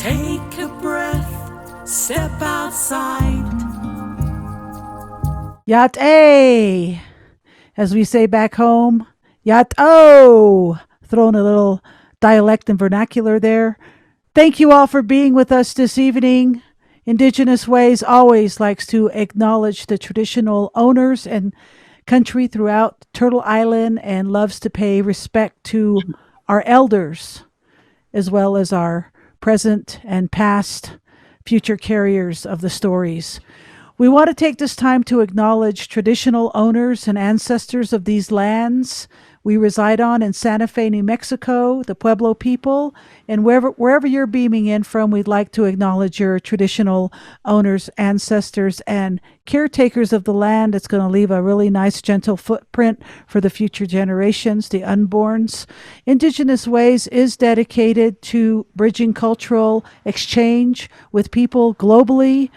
Take a breath, step outside. Yate, as we say back home, yato. Throwing a little dialect and vernacular there. Thank you all for being with us this evening. Indigenous Ways always likes to acknowledge the traditional owners and country throughout Turtle Island and loves to pay respect to our elders as well as our present and past future carriers of the stories. We want to take this time to acknowledge traditional owners and ancestors of these lands we reside on in Santa Fe, New Mexico, the Pueblo people, and wherever you're beaming in from, we'd like to acknowledge your traditional owners, ancestors, and caretakers of the land. It's going to leave a really nice, gentle footprint for the future generations, the unborns. Indigenous Ways is dedicated to bridging cultural exchange with people globally.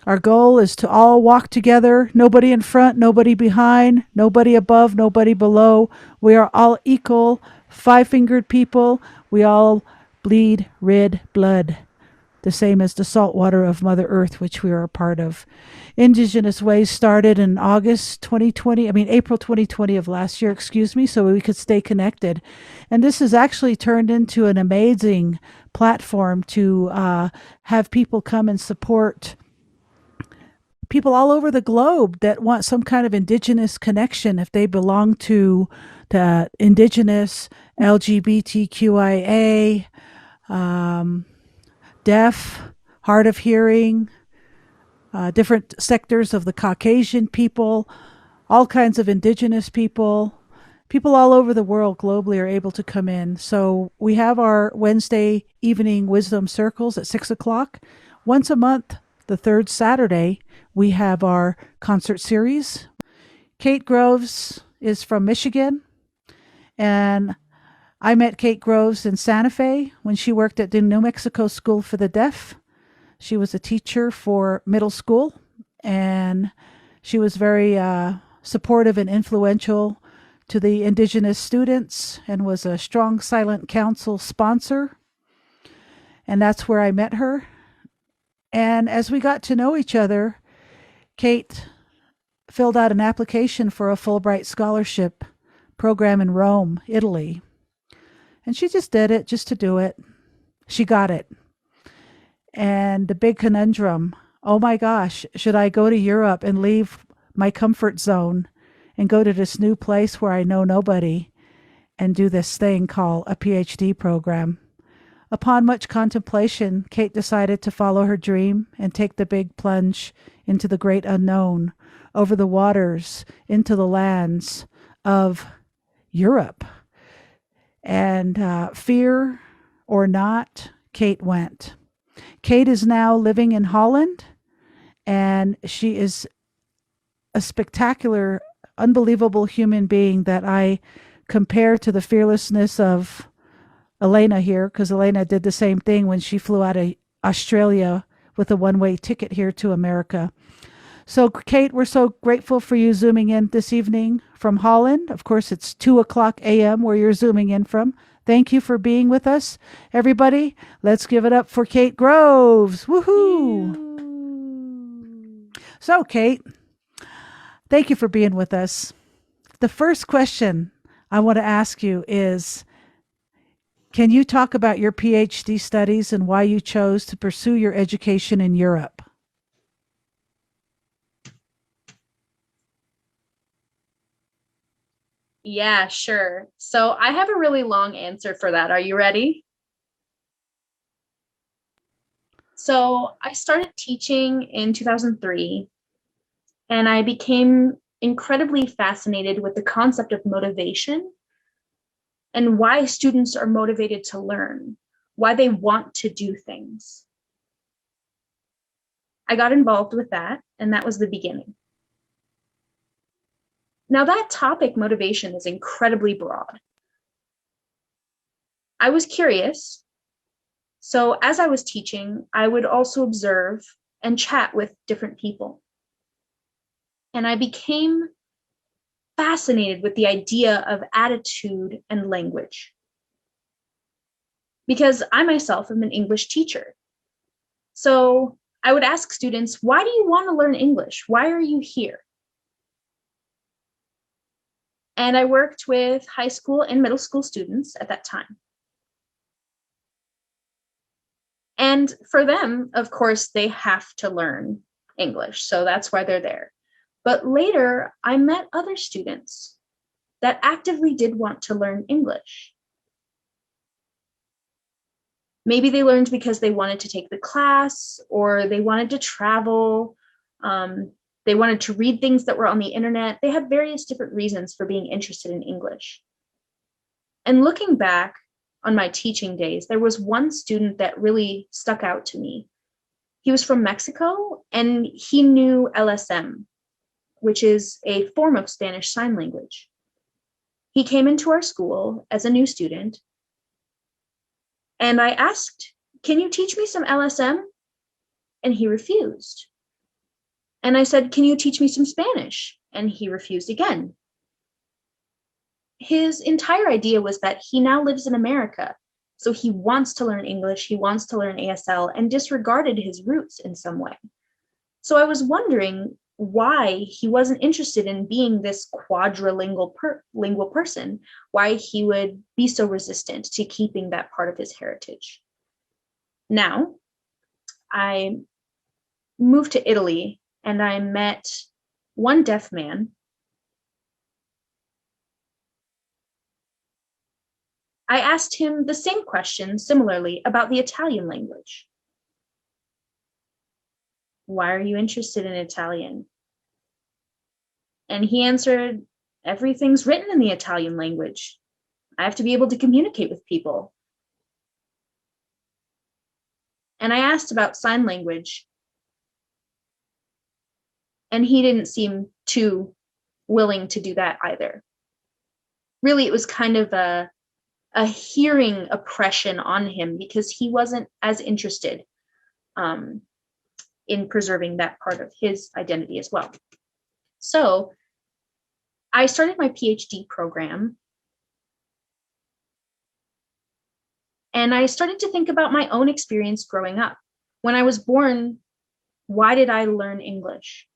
Our goal is to all walk together, nobody in front, nobody behind, nobody above, nobody below. We are all equal, five-fingered people. We all bleed red blood, the same as the salt water of Mother Earth, which we are a part of. Indigenous Ways started in April 2020 of last year, so we could stay connected. And this has actually turned into an amazing platform to have people come and support people all over the globe that want some kind of indigenous connection if they belong to the indigenous, LGBTQIA, deaf, hard of hearing, different sectors of the Caucasian people, all kinds of indigenous people. People all over the world globally are able to come in. So we have our Wednesday evening wisdom circles at 6 o'clock. Once a month, the third Saturday, we have our concert series. Kate Groves is from Michigan, and I met Kate Groves in Santa Fe when she worked at the New Mexico School for the Deaf. She was a teacher for middle school, and she was very supportive and influential to the Indigenous students and was a strong silent council sponsor. And that's where I met her. And as we got to know each other, Kate filled out an application for a Fulbright scholarship program in Rome, Italy. And she just did it just to do it. She got it. And the big conundrum, oh my gosh, should I go to Europe and leave my comfort zone and go to this new place where I know nobody and do this thing called a PhD program? Upon much contemplation, Kate decided to follow her dream and take the big plunge into the great unknown, over the waters, into the lands of Europe. And fear or not, Kate went. Kate is now living in Holland, and she is a spectacular, unbelievable human being that I compare to the fearlessness of Elena here, because Elena did the same thing when she flew out of Australia with a one-way ticket here to America. So, Kate, we're so grateful for you zooming in this evening from Holland. Of course, it's 2 o'clock a.m. where you're zooming in from. Thank you for being with us. Everybody, let's give it up for Kate Groves. Woohoo! So, Kate, thank you for being with us. The first question I want to ask you is, can you talk about your PhD studies and why you chose to pursue your education in Europe? Yeah, sure. So I have a really long answer for that. Are you ready? So I started teaching in 2003, and I became incredibly fascinated with the concept of motivation and why students are motivated to learn, why they want to do things. I got involved with that, and that was the beginning. Now, that topic, motivation, is incredibly broad. I was curious, so as I was teaching, I would also observe and chat with different people. And I became fascinated with the idea of attitude and language. Because I myself am an English teacher, So I would ask students, why do you want to learn English? Why are you here? And I worked with high school and middle school students at that time. And for them, of course, they have to learn English. So that's why they're there. But later, I met other students that actively did want to learn English. Maybe they learned because they wanted to take the class, or they wanted to travel. They wanted to read things that were on the internet. They had various different reasons for being interested in English. And looking back on my teaching days, there was one student that really stuck out to me. He was from Mexico, and he knew LSM, which is a form of Spanish Sign Language. He came into our school as a new student, and I asked, "Can you teach me some LSM?" And he refused. And I said, "Can you teach me some Spanish?" And he refused again. His entire idea was that he now lives in America, so he wants to learn English, he wants to learn ASL, and disregarded his roots in some way. So I was wondering why he wasn't interested in being this quadrilingual person, why he would be so resistant to keeping that part of his heritage. Now, I moved to Italy and I met one deaf man. I asked him the same question similarly about the Italian language. Why are you interested in Italian? And he answered, everything's written in the Italian language. I have to be able to communicate with people. And I asked about sign language, and he didn't seem too willing to do that either. Really, it was kind of a hearing oppression on him because he wasn't as interested in preserving that part of his identity as well. So I started my PhD program, and I started to think about my own experience growing up. When I was born, why did I learn English?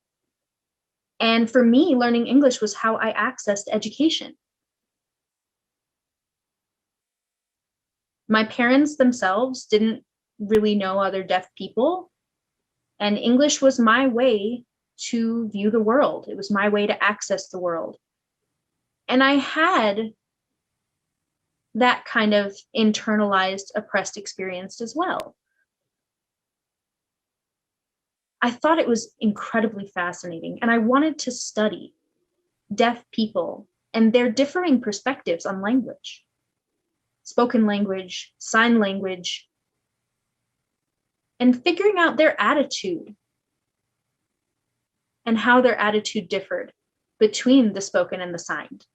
And for me, learning English was how I accessed education. My parents themselves didn't really know other deaf people, and English was my way to view the world. It was my way to access the world. And I had that kind of internalized, oppressed experience as well. I thought it was incredibly fascinating, and I wanted to study deaf people and their differing perspectives on language, spoken language, sign language, and figuring out their attitude and how their attitude differed between the spoken and the signed.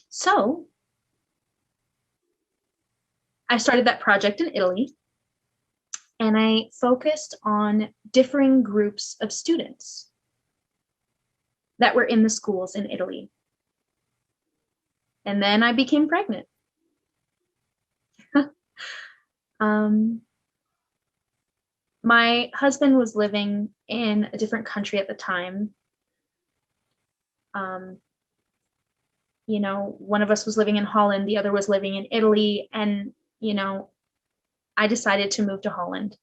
So I started that project in Italy, and I focused on differing groups of students that were in the schools in Italy. And then I became pregnant. My husband was living in a different country at the time. One of us was living in Holland, the other was living in Italy, and, I decided to move to Holland.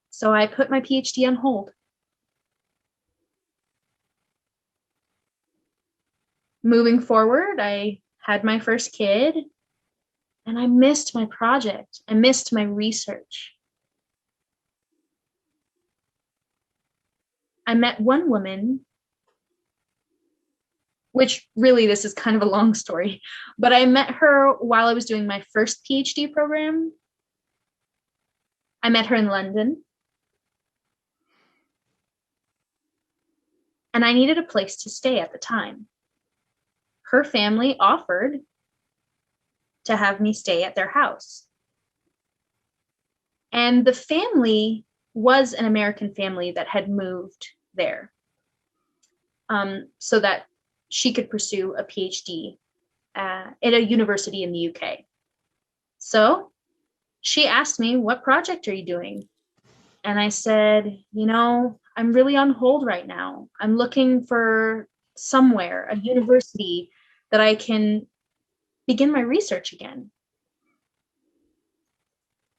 So I put my PhD on hold. Moving forward, I had my first kid, and I missed my project. I missed my research. I met one woman, which really, this is kind of a long story, but I met her while I was doing my first PhD program. I met her in London. And I needed a place to stay at the time. Her family offered to have me stay at their house. And the family was an American family that had moved there so that she could pursue a PhD at a university in the UK. So she asked me, what project are you doing? And I said, I'm really on hold right now. I'm looking for somewhere, a university that I can begin my research again.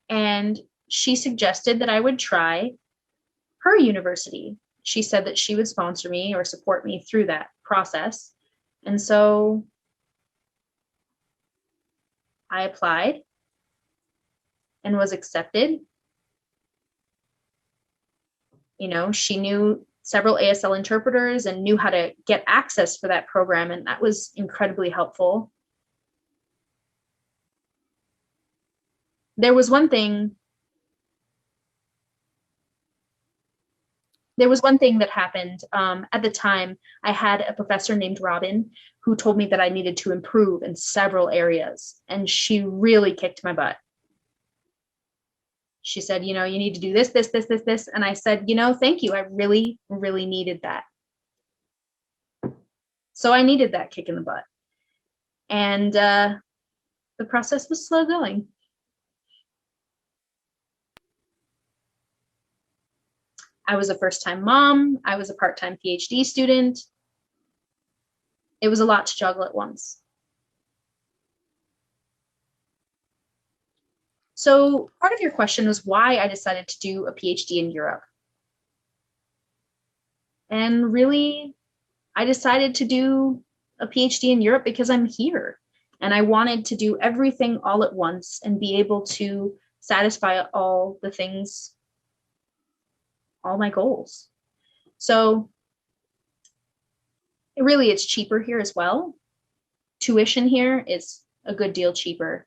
And she suggested that I would try her university. She said that she would sponsor me or support me through that process. And so I applied and was accepted. She knew several ASL interpreters and knew how to get access for that program, and that was incredibly helpful. There was one thing that happened. At the time, I had a professor named Robin who told me that I needed to improve in several areas, and she really kicked my butt. She said, you need to do this, this, this, this, this. And I said, thank you. I really, really needed that. So I needed that kick in the butt. And the process was slow going. I was a first-time mom. I was a part-time PhD student. It was a lot to juggle at once. So part of your question was why I decided to do a PhD in Europe. And really, I decided to do a PhD in Europe because I'm here. And I wanted to do everything all at once and be able to satisfy all the things, all my goals. So it's cheaper here as well. Tuition here is a good deal cheaper.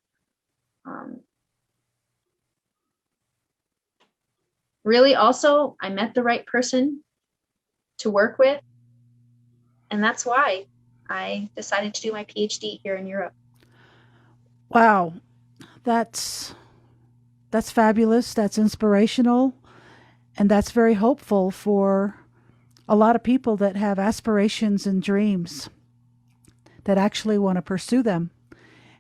Really, also, I met the right person to work with, and that's why I decided to do my PhD here in Europe. Wow, that's fabulous. That's inspirational, and that's very hopeful for a lot of people that have aspirations and dreams that actually want to pursue them.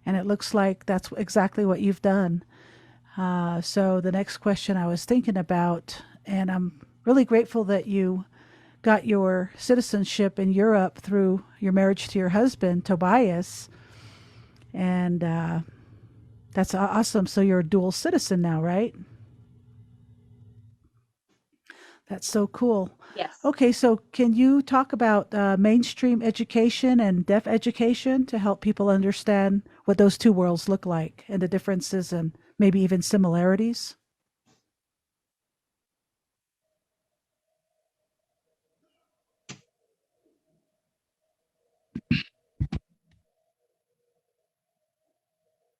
And it looks like that's exactly what you've done. So the next question I was thinking about, and I'm really grateful that you got your citizenship in Europe through your marriage to your husband, Tobias. And that's awesome. So you're a dual citizen now, right? That's so cool. Yes. Okay, so can you talk about mainstream education and deaf education to help people understand what those two worlds look like and the differences and maybe even similarities?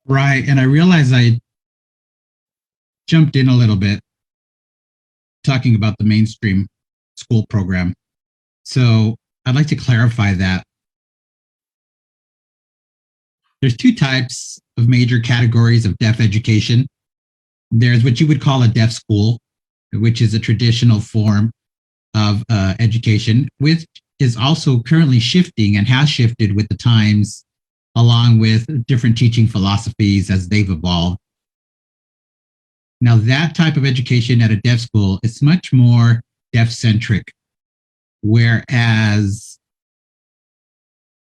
Right. And I realized I jumped in a little bit talking about the mainstream school program. So I'd like to clarify that. There's two types of major categories of deaf education. There's what you would call a deaf school, which is a traditional form of education, which is also currently shifting and has shifted with the times, along with different teaching philosophies as they've evolved. Now, that type of education at a deaf school is much more deaf-centric, whereas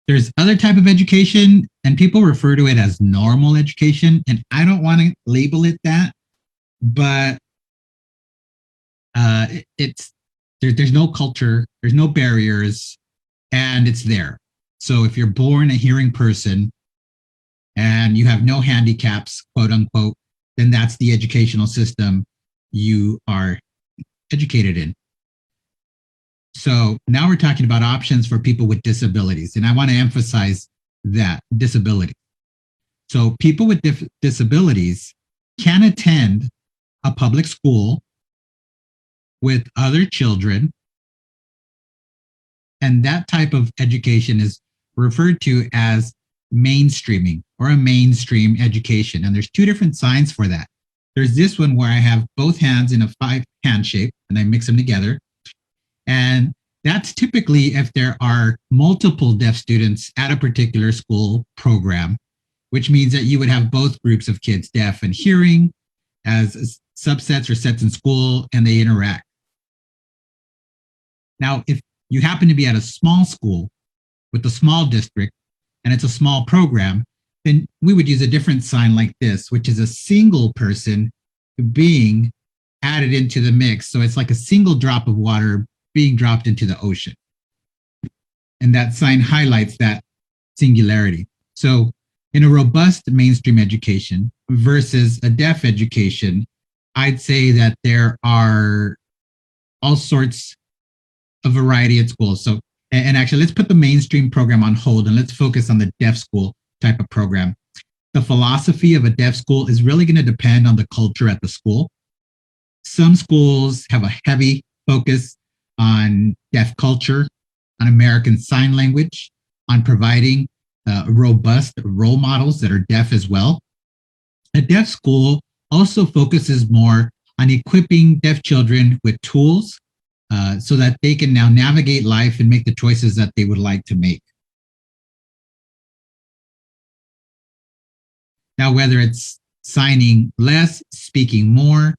there's other type of education, and people refer to it as normal education, and I don't want to label it that, but there's no culture, there's no barriers, and it's there. So if you're born a hearing person and you have no handicaps, quote unquote, then that's the educational system you are educated in. So now we're talking about options for people with disabilities. And I want to emphasize that disability. So people with disabilities can attend a public school with other children. And that type of education is referred to as mainstreaming or a mainstream education. And there's two different signs for that. There's this one where I have both hands in a 5-hand shape and I mix them together. And that's typically if there are multiple deaf students at a particular school program, which means that you would have both groups of kids, deaf and hearing, as subsets or sets in school, and they interact. Now, if you happen to be at a small school with a small district and it's a small program, then we would use a different sign like this, which is a single person being added into the mix. So it's like a single drop of water being dropped into the ocean. And that sign highlights that singularity. So in a robust mainstream education versus a deaf education, I'd say that there are all sorts of variety at schools. So, and actually, let's put the mainstream program on hold and let's focus on the deaf school type of program. The philosophy of a deaf school is really going to depend on the culture at the school. Some schools have a heavy focus on deaf culture, on American Sign Language, on providing robust role models that are deaf as well. A deaf school also focuses more on equipping deaf children with tools so that they can now navigate life and make the choices that they would like to make. Now, whether it's signing less, speaking more,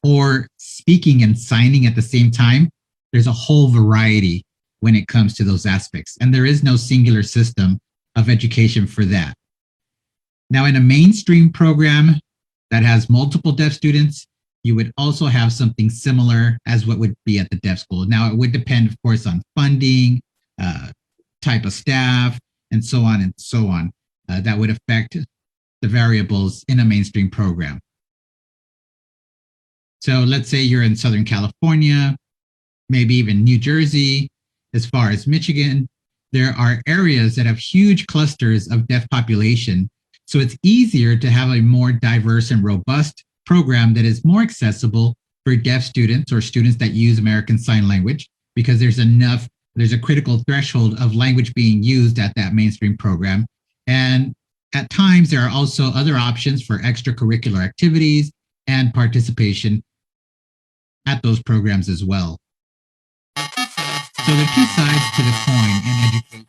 or speaking and signing at the same time, there's a whole variety when it comes to those aspects. And there is no singular system of education for that. Now, in a mainstream program that has multiple deaf students, you would also have something similar as what would be at the deaf school. Now, it would depend, of course, on funding, type of staff, and so on and so on. That would affect the variables in a mainstream program. So let's say you're in Southern California, maybe even New Jersey, as far as Michigan. There are areas that have huge clusters of deaf population. So it's easier to have a more diverse and robust program that is more accessible for deaf students or students that use American Sign Language, because there's a critical threshold of language being used at that mainstream program. And at times, there are also other options for extracurricular activities and participation at those programs as well. So there are two sides to the coin in education.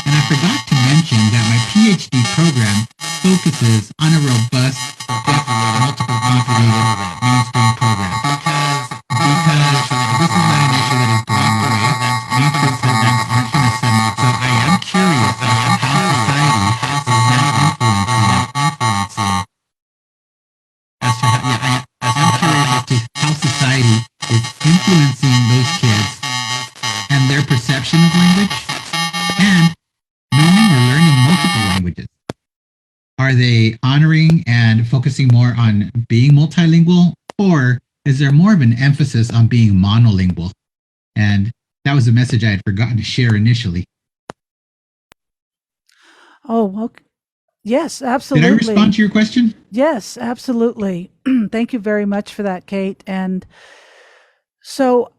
And I forgot to mention that my PhD program focuses on a robust, multiple completed mainstream program. Because this is not an issue that is going away. Mainstream programs aren't going to suddenly. So I am curious about how society is now influencing. As to how, I'm curious as to how society is influencing those kids and their perception of language, and knowing or learning multiple languages. Are they honoring and focusing more on being multilingual, or is there more of an emphasis on being monolingual? And that was a message I had forgotten to share initially. Oh, okay. Yes, absolutely. Did I respond to your question? Yes, absolutely. Thank you very much for that, Kate. And so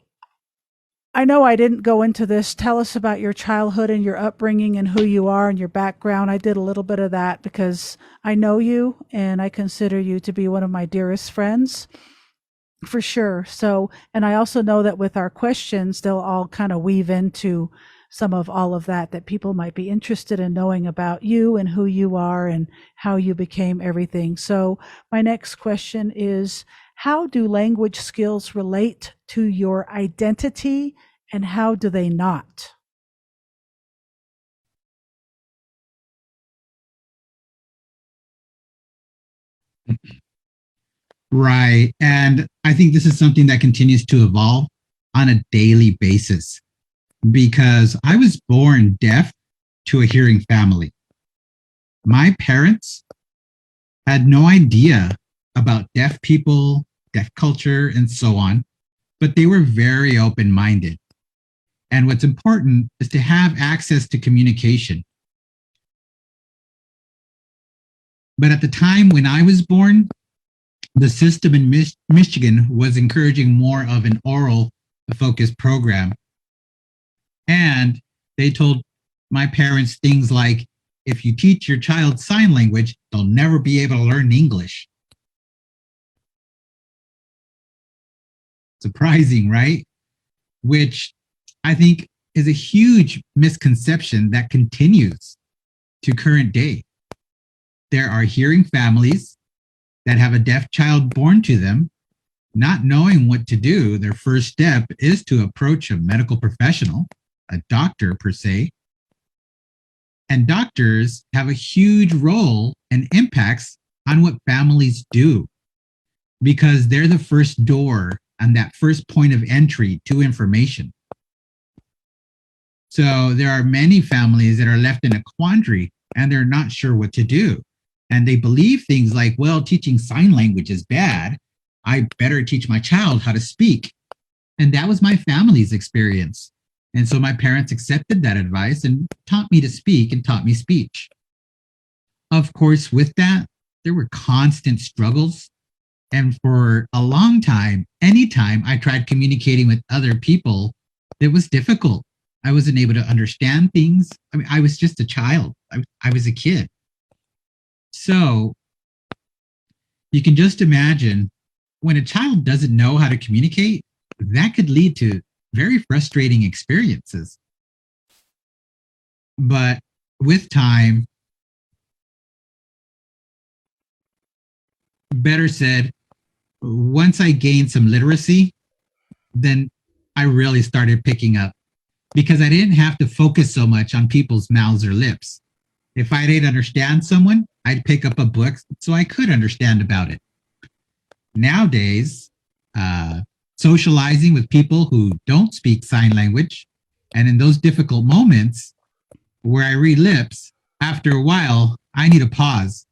I know I didn't go into this. Tell us about your childhood and your upbringing and who you are and your background. I did a little bit of that because I know you and I consider you to be one of my dearest friends, for sure. So, and I also know that with our questions, they'll all kind of weave into some of all of that people might be interested in knowing about you and who you are and how you became everything. So my next question is, how do language skills relate to your identity and how do they not? Right. And I think this is something that continues to evolve on a daily basis, because I was born deaf to a hearing family. My parents had no idea about deaf people, deaf culture, and so on, but they were very open-minded. And what's important is to have access to communication. But at the time when I was born, the system in Michigan was encouraging more of an oral focused program. And they told my parents things like, if you teach your child sign language, they'll never be able to learn English. Surprising, right? Which I think is a huge misconception that continues to current day. there are hearing families that have a deaf child born to them. Not knowing what to do, their first step is to approach a medical professional, a doctor per se. And doctors have a huge role and impacts on what families do because they're the first door and that first point of entry to information. So there are many families that are left in a quandary and they're not sure what to do. And they believe things like, well, teaching sign language is bad. I better teach my child how to speak. And that was my family's experience. And so my parents accepted that advice and taught me to speak and taught me speech. Of course, with that, there were constant struggles. And for a long time, anytime I tried communicating with other people, it was difficult. I wasn't able to understand things. I mean, I was just a child. I was a kid. So you can just imagine when a child doesn't know how to communicate, that could lead to very frustrating experiences. But with time, better said, once I gained some literacy, then I really started picking up because I didn't have to focus so much on people's mouths or lips. If I didn't understand someone, I'd pick up a book so I could understand about it. Nowadays, socializing with people who don't speak sign language, and in those difficult moments where I read lips, after a while, I need a pause.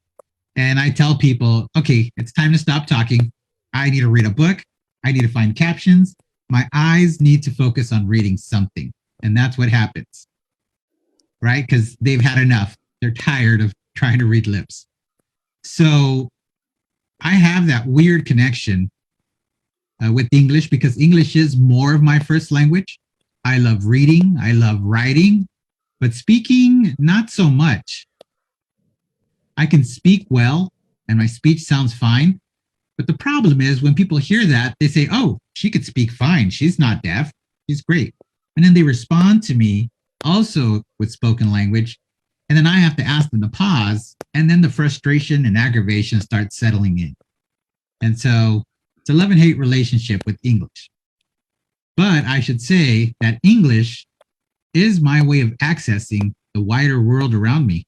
And I tell people, okay, it's time to stop talking. I need to read a book. I need to find captions. My eyes need to focus on reading something. And that's what happens, right? Because they've had enough. They're tired of trying to read lips. So I have that weird connection with English because English is more of my first language. I love reading. I love writing, but speaking, not so much. I can speak well and my speech sounds fine. But the problem is when people hear that, they say, oh, she could speak fine. She's not deaf. She's great. And then they respond to me also with spoken language. And then I have to ask them to pause. And then the frustration and aggravation starts settling in. And so it's a love and hate relationship with English. But I should say that English is my way of accessing the wider world around me.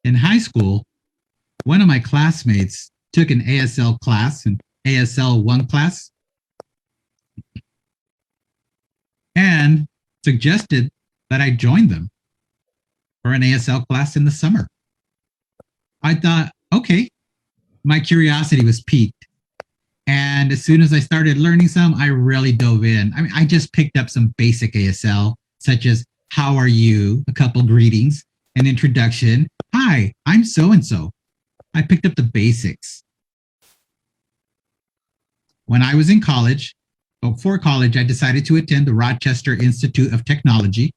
In high school, one of my classmates took an ASL class, an ASL 1 class, and suggested that I join them for an ASL class in the summer. I thought, okay, my curiosity was piqued. And as soon as I started learning some, I really dove in. I mean, I just picked up some basic ASL, such as, how are you? A couple greetings, an introduction. Hi, I'm so-and-so. I picked up the basics. When I was in college, before college, I decided to attend the Rochester Institute of Technology,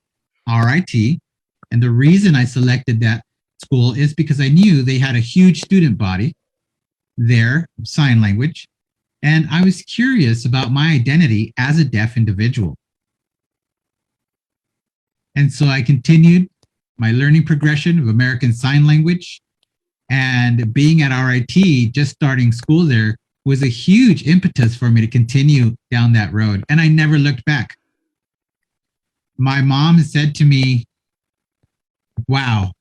RIT. And the reason I selected that school is because I knew they had a huge student body there, sign language. And I was curious about my identity as a deaf individual. And so I continued my learning progression of American Sign Language. And being at RIT, just starting school there, was a huge impetus for me to continue down that road. And I never looked back. My mom said to me, wow,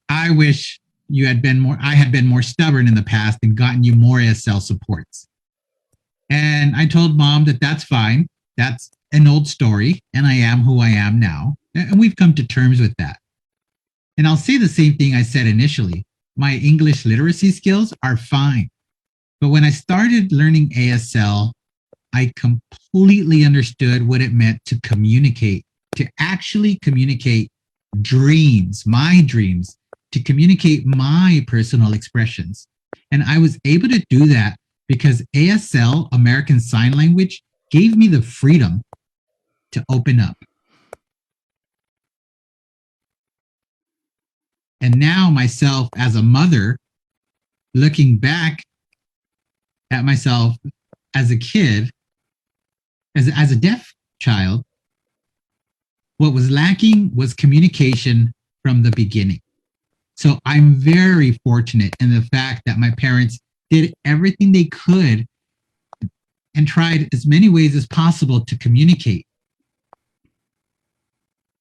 I wish I had been more stubborn in the past and gotten you more ASL supports. And I told mom that that's fine. That's an old story. And I am who I am now. And we've come to terms with that. And I'll say the same thing I said initially. My English literacy skills are fine. But when I started learning ASL, I completely understood what it meant to communicate, to actually communicate dreams, my dreams, to communicate my personal expressions. And I was able to do that because ASL, American Sign Language, gave me the freedom to open up. And now myself as a mother, looking back, at myself as a kid, as a deaf child, what was lacking was communication from the beginning. So I'm very fortunate in the fact that my parents did everything they could and tried as many ways as possible to communicate.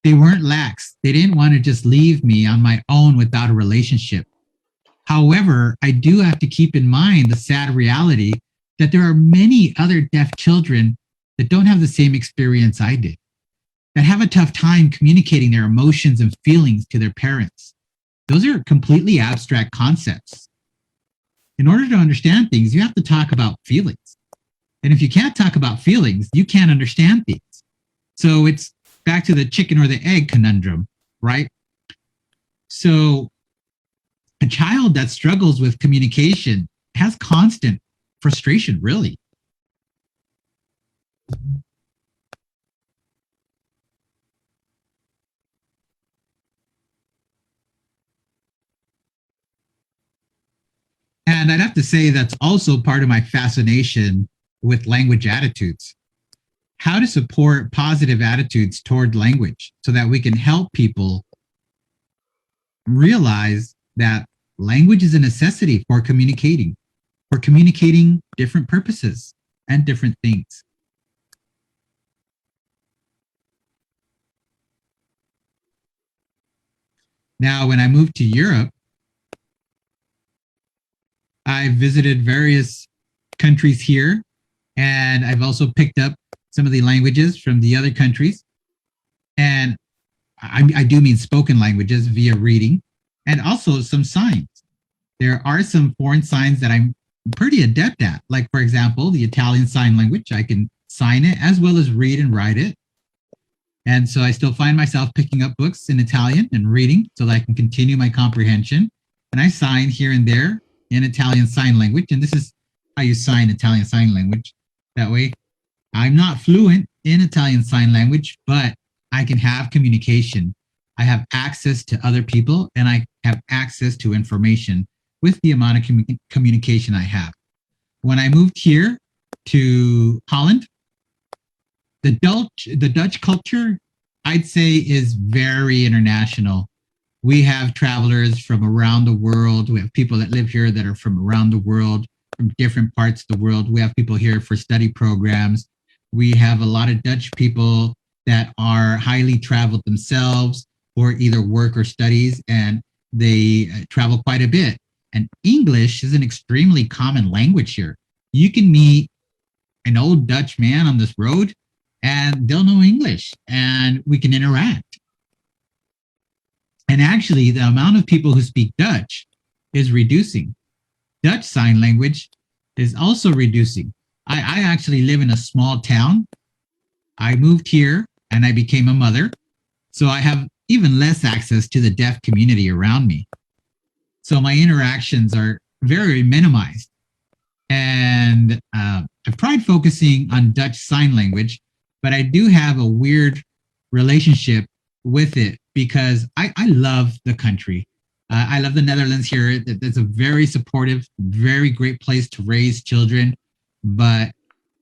They weren't lax. They didn't want to just leave me on my own without a relationship. However, I do have to keep in mind the sad reality that there are many other deaf children that don't have the same experience I did, that have a tough time communicating their emotions and feelings to their parents. Those are completely abstract concepts. In order to understand things, you have to talk about feelings. And if you can't talk about feelings, you can't understand things. So it's back to the chicken or the egg conundrum, right? So a child that struggles with communication has constant frustration, really. And I'd have to say that's also part of my fascination with language attitudes. How to support positive attitudes toward language so that we can help people realize that language is a necessity for communicating different purposes and different things. Now, when I moved to Europe, I visited various countries here, and I've also picked up some of the languages from the other countries. And I do mean spoken languages via reading, and also some signs. There are some foreign signs that I'm pretty adept at. Like, for example, the Italian sign language. I can sign it as well as read and write it. And so I still find myself picking up books in Italian and reading so that I can continue my comprehension. And I sign here and there in Italian sign language. And this is how you sign Italian sign language. That way, I'm not fluent in Italian sign language, but I can have communication. I have access to other people, and I have access to information with the amount of communication I have. When I moved here to Holland, the Dutch culture, I'd say, is very international. We have travelers from around the world. We have people that live here that are from around the world, from different parts of the world. We have people here for study programs. We have a lot of Dutch people that are highly traveled themselves for either work or studies, and they travel quite a bit. And English is an extremely common language here. You can meet an old Dutch man on this road and they'll know English and we can interact. And actually, the amount of people who speak Dutch is reducing. Dutch Sign Language is also reducing. I actually live in a small town. I moved here and I became a mother. So I have even less access to the deaf community around me. So my interactions are very minimized. And I've tried focusing on Dutch Sign Language, but I do have a weird relationship with it because I love the country. I love the Netherlands here. It's a very supportive, very great place to raise children. But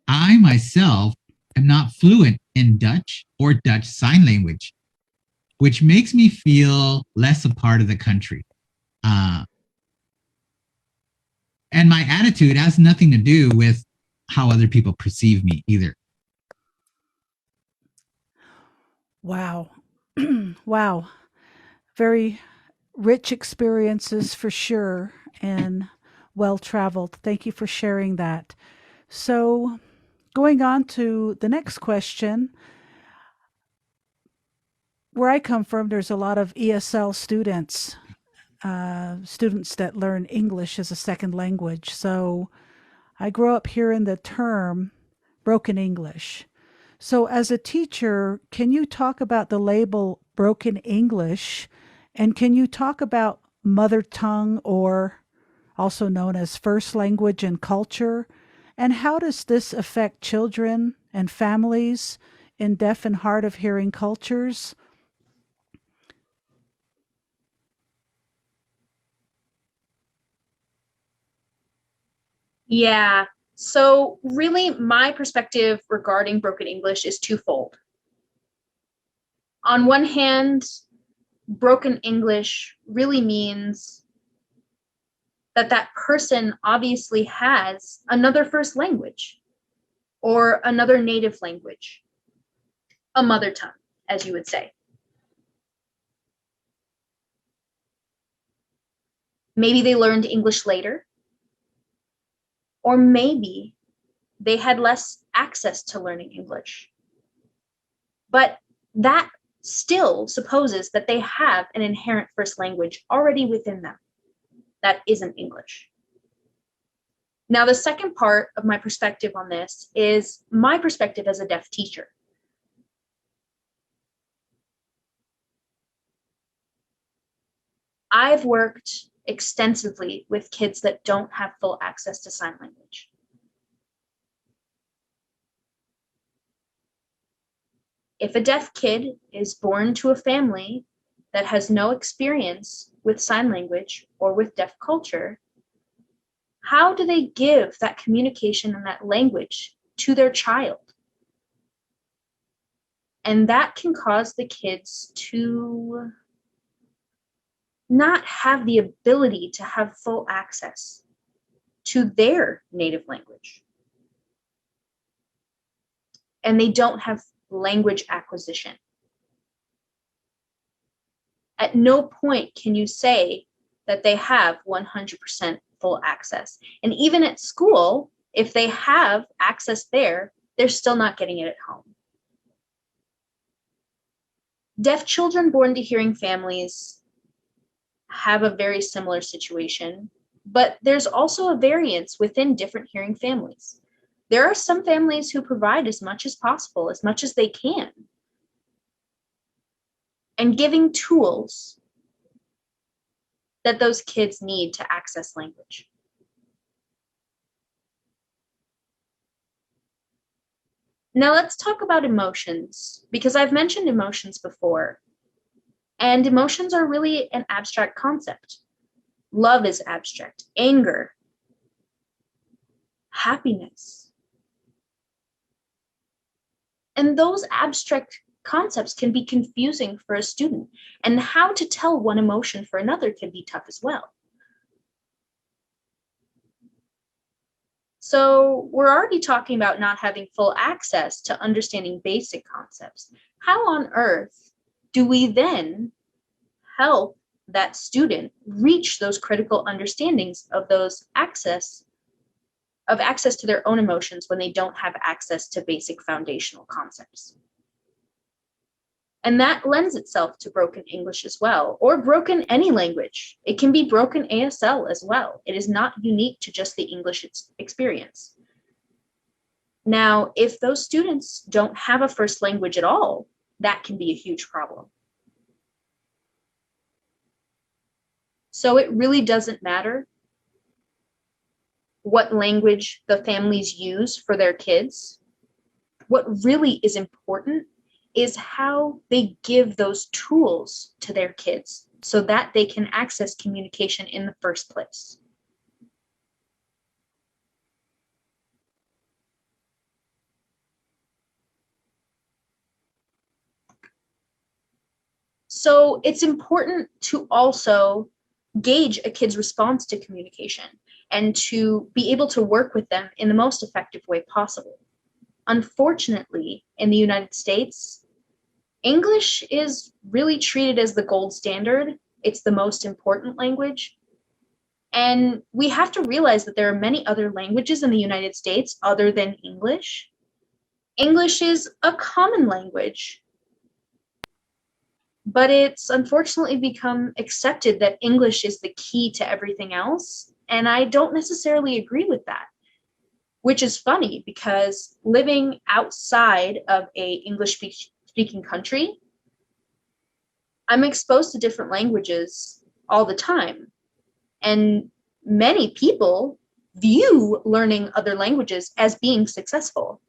I myself am not fluent in Dutch or Dutch Sign Language, which makes me feel less a part of the country. And my attitude has nothing to do with how other people perceive me either. Wow. Wow. Very rich experiences for sure and well traveled. Thank you for sharing that. So, going on to the next question. Where I come from, there's a lot of ESL students, students that learn English as a second language. So, I grew up hearing the term broken English. So, as a teacher, can you talk about the label broken English? And can you talk about mother tongue, or also known as first language and culture? And how does this affect children and families in deaf and hard of hearing cultures? Yeah, So really, my perspective regarding broken English is twofold. On one hand, broken English really means that that person obviously has another first language or another native language, a mother tongue, as you would say. Maybe they learned English later, or maybe they had less access to learning English. But that still supposes that they have an inherent first language already within them that isn't English. Now, the second part of my perspective on this is my perspective as a deaf teacher. I've worked extensively with kids that don't have full access to sign language. If a deaf kid is born to a family that has no experience with sign language or with deaf culture, how do they give that communication and that language to their child? And that can cause the kids to not have the ability to have full access to their native language. And they don't have language acquisition. At no point can you say that they have 100% full access. And even at school, if they have access there, they're still not getting it at home. Deaf children born to hearing families have a very similar situation, but there's also a variance within different hearing families. There are some families who provide as much as possible, as much as they can, and giving tools that those kids need to access language. Now let's talk about emotions, because I've mentioned emotions before, and emotions are really an abstract concept. Love is abstract, anger, happiness. And those abstract concepts can be confusing for a student, and how to tell one emotion for another can be tough as well. So we're already talking about not having full access to understanding basic concepts. How on earth do we then help that student reach those critical understandings of those access to their own emotions when they don't have access to basic foundational concepts? And that lends itself to broken English as well, or broken any language. It can be broken ASL as well. It is not unique to just the English experience. Now, if those students don't have a first language at all, that can be a huge problem. So it really doesn't matter what language the families use for their kids. What really is important is how they give those tools to their kids so that they can access communication in the first place. So it's important to also gauge a kid's response to communication and to be able to work with them in the most effective way possible. Unfortunately, in the United States, English is really treated as the gold standard. It's the most important language. And we have to realize that there are many other languages in the United States other than English. English is a common language, but it's unfortunately become accepted that English is the key to everything else. And I don't necessarily agree with that, which is funny because living outside of a English-speaking country, I'm exposed to different languages all the time. And many people view learning other languages as being successful.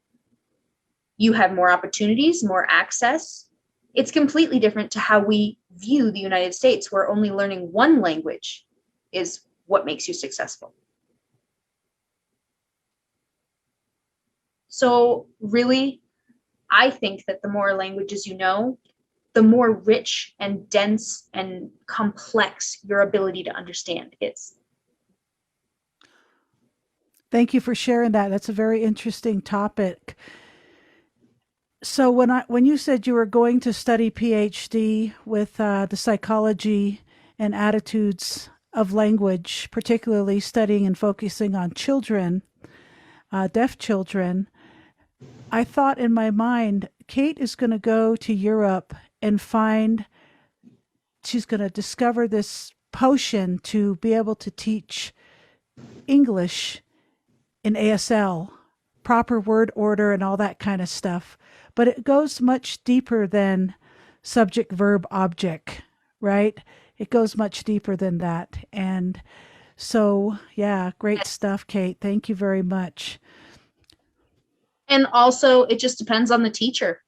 You have more opportunities, more access. It's completely different to how we view the United States, where only learning one language is what makes you successful. So really, I think that the more languages you know, the more rich and dense and complex your ability to understand is. Thank you for sharing that. That's a very interesting topic. So when you said you were going to study PhD with the psychology and attitudes of language, particularly studying and focusing on children, deaf children, I thought in my mind, Kate is going to go to Europe and she's going to discover this potion to be able to teach English in ASL, proper word order and all that kind of stuff. But it goes much deeper than subject, verb, object, right? It goes much deeper than that. And so, yeah, great stuff, Kate. Thank you very much. And also, it just depends on the teacher.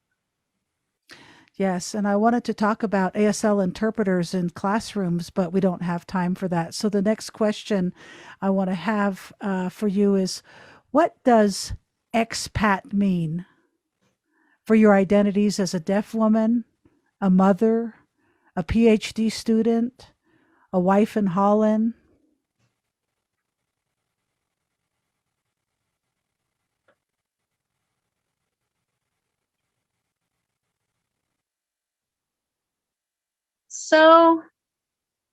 Yes, and I wanted to talk about ASL interpreters in classrooms, but we don't have time for that. So the next question I want to have for you is, what does expat mean for your identities as a deaf woman, a mother, a PhD student, a wife in Holland? So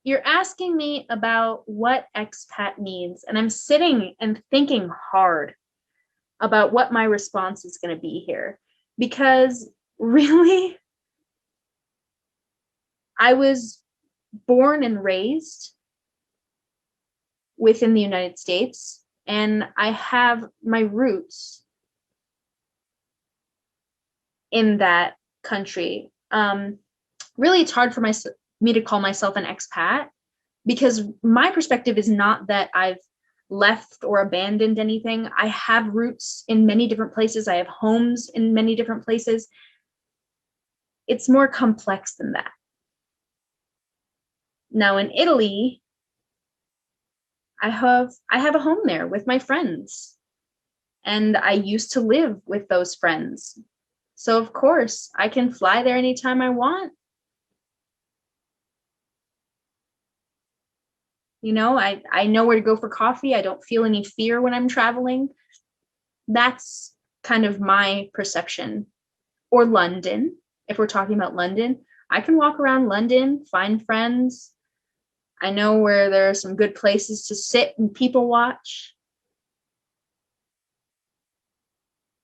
you're asking me about what expat means, and I'm sitting and thinking hard about what my response is going to be here, because really, I was born and raised within the United States, and I have my roots in that country. Really, it's hard for me to call myself an expat, because my perspective is not that I've left or abandoned anything. I have roots in many different places. I have homes in many different places. It's more complex than that. Now in Italy, I have a home there with my friends, and I used to live with those friends. So of course, I can fly there anytime I want. You know, I know where to go for coffee. I don't feel any fear when I'm traveling. That's kind of my perception. Or London, if we're talking about London, I can walk around London, find friends. I know where there are some good places to sit and people watch.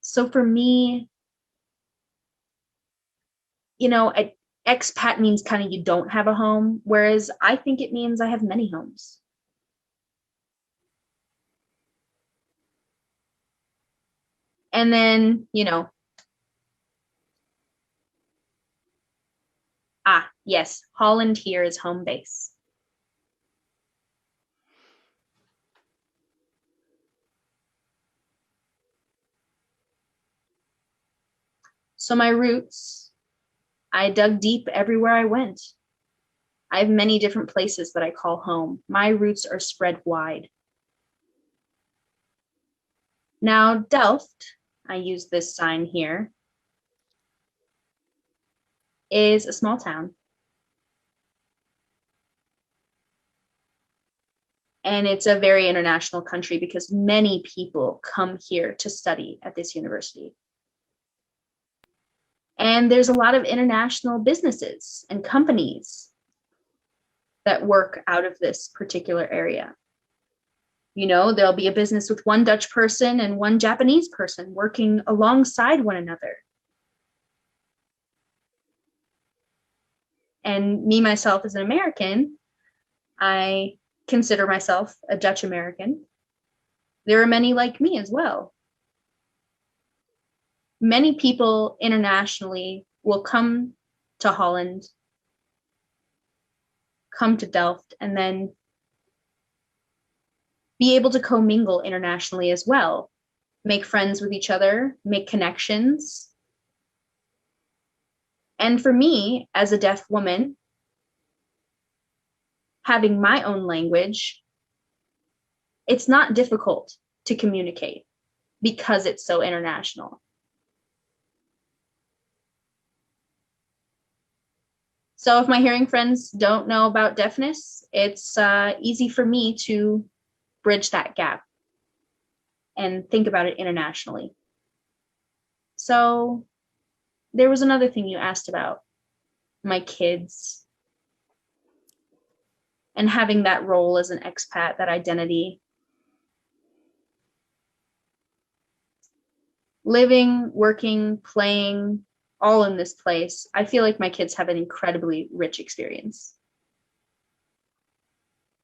So for me, you know, expat means kind of you don't have a home, whereas I think it means I have many homes. And then, you know, yes, Holland here is home base. So my roots, I dug deep everywhere I went. I have many different places that I call home. My roots are spread wide. Now, Delft, I use this sign here, is a small town. And it's a very international country because many people come here to study at this university. And there's a lot of international businesses and companies that work out of this particular area. You know, there'll be a business with one Dutch person and one Japanese person working alongside one another. And me, myself, as an American, I consider myself a Dutch American. There are many like me as well. Many people internationally will come to Holland, come to Delft, and then be able to commingle internationally as well, make friends with each other, make connections. And for me, as a deaf woman, having my own language, it's not difficult to communicate because it's so international. So if my hearing friends don't know about deafness, it's easy for me to bridge that gap and think about it internationally. So there was another thing you asked about, my kids and having that role as an expat, that identity. Living, working, playing, all in this place, I feel like my kids have an incredibly rich experience.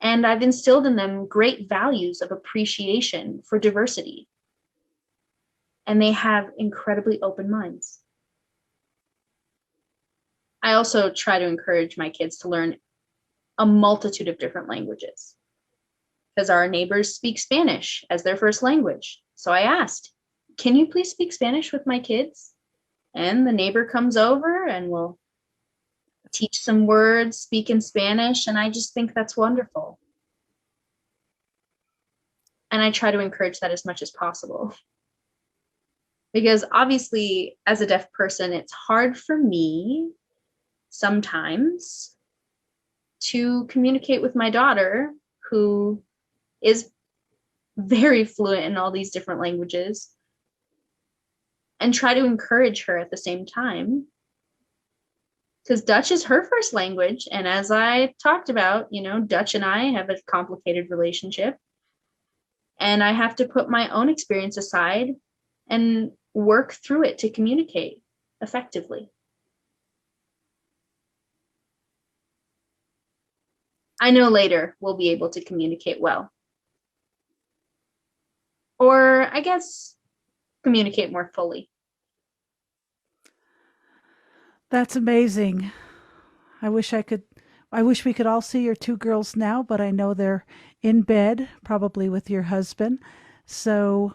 And I've instilled in them great values of appreciation for diversity. And they have incredibly open minds. I also try to encourage my kids to learn a multitude of different languages, because our neighbors speak Spanish as their first language. So I asked, can you please speak Spanish with my kids? And the neighbor comes over and will teach some words, speak in Spanish. And I just think that's wonderful. And I try to encourage that as much as possible. Because obviously, as a deaf person, it's hard for me sometimes to communicate with my daughter, who is very fluent in all these different languages, and try to encourage her at the same time. Because Dutch is her first language. And as I talked about, Dutch and I have a complicated relationship. And I have to put my own experience aside and work through it to communicate effectively. I know later we'll be able to communicate well. Or I guess communicate more fully. That's amazing. I wish we could all see your two girls now, but I know they're in bed, probably with your husband. So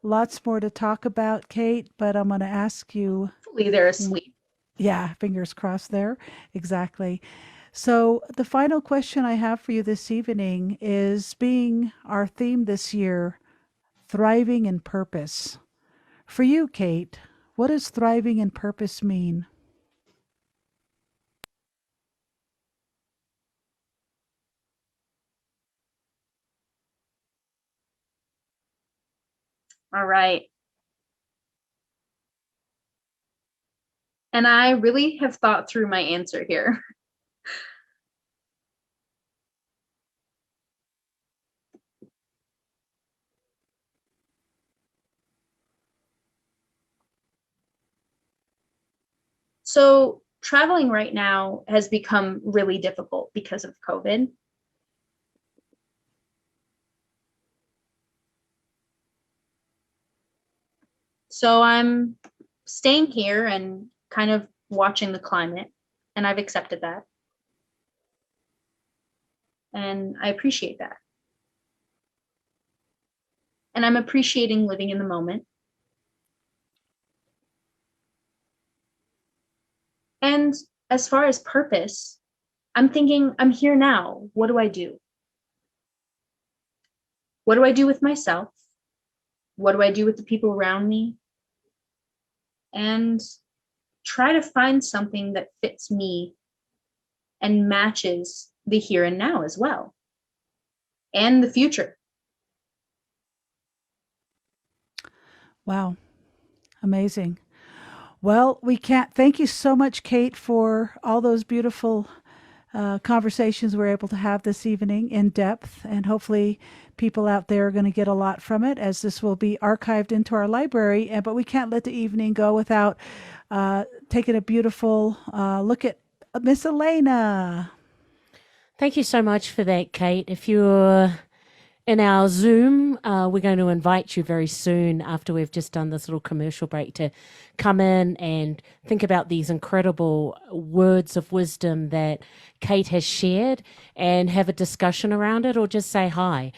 lots more to talk about, Kate, but I'm going to ask you. Hopefully they're asleep. Yeah, fingers crossed there. Exactly. So the final question I have for you this evening is, being our theme this year, thriving in purpose. For you, Kate, what does thriving in purpose mean? All right. And I really have thought through my answer here. So traveling right now has become really difficult because of COVID. So I'm staying here and kind of watching the climate, and I've accepted that. And I appreciate that. And I'm appreciating living in the moment. And as far as purpose, I'm thinking, I'm here now. What do I do? What do I do with myself? What do I do with the people around me? And try to find something that fits me and matches the here and now as well, and the future. Wow. Amazing. Well, we can't thank you so much, Kate, for all those beautiful conversations we're able to have this evening in depth. And hopefully people out there are going to get a lot from it, as this will be archived into our library. But we can't let the evening go without taking a beautiful look at Miss Elena. Thank you so much for that, Kate. If you're in our Zoom, we're going to invite you very soon, after we've just done this little commercial break, to come in and think about these incredible words of wisdom that Kate has shared and have a discussion around it, or just say hi.